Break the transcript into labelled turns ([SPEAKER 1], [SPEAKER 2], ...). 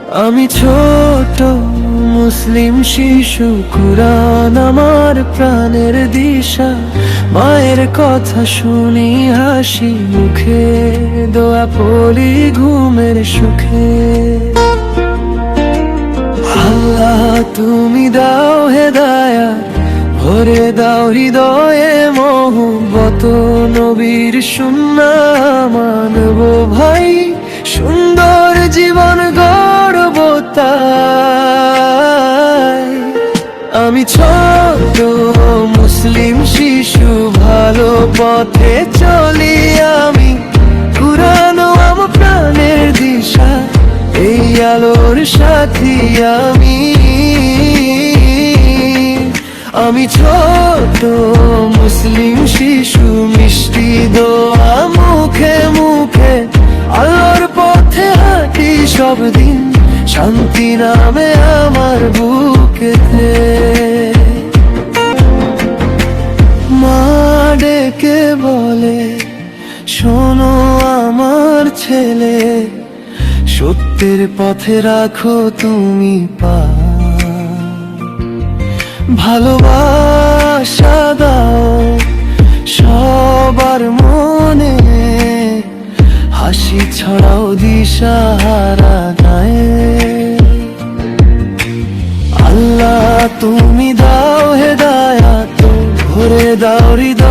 [SPEAKER 1] আমি ছোট মুসলিম শিশু, কুরআন আমার প্রাণের দিশা। মায়ের কথা শুনি হাসি মুখে, দোয়া পড়ি ঘুমের সুখে। আল্লাহ তুমি দাও হেদায়াত, ভরে দাও হৃদয়ে মহব্বত। নবীর সুন্নাহ মানব ভাই, সুন্দর জীবন গড়ব তাই। আমি ছোট মুসলিম শিশু, ভালো পথে চলি আমি। কুরআন আমার প্রাণের দিশা, এই আলোর সাথী আমি। আমি ছোট মুসলিম শিশু, মিষ্টি দোয়া মুখে মুখে, আলোর পথে হাঁটি সব দিন, শান্তি নামে আমার বুকেতে। মা ডেকে বলে, শোনো আমার ছেলে, সত্যের পথে রাখো তুমি পা। ভালোবাসা দাও সবার মনে, হাসি ছড়াও দিশাহারা গায়ে। আল্লাহ তুমি দাও হেদায়াত, ভরে দাও হৃদয়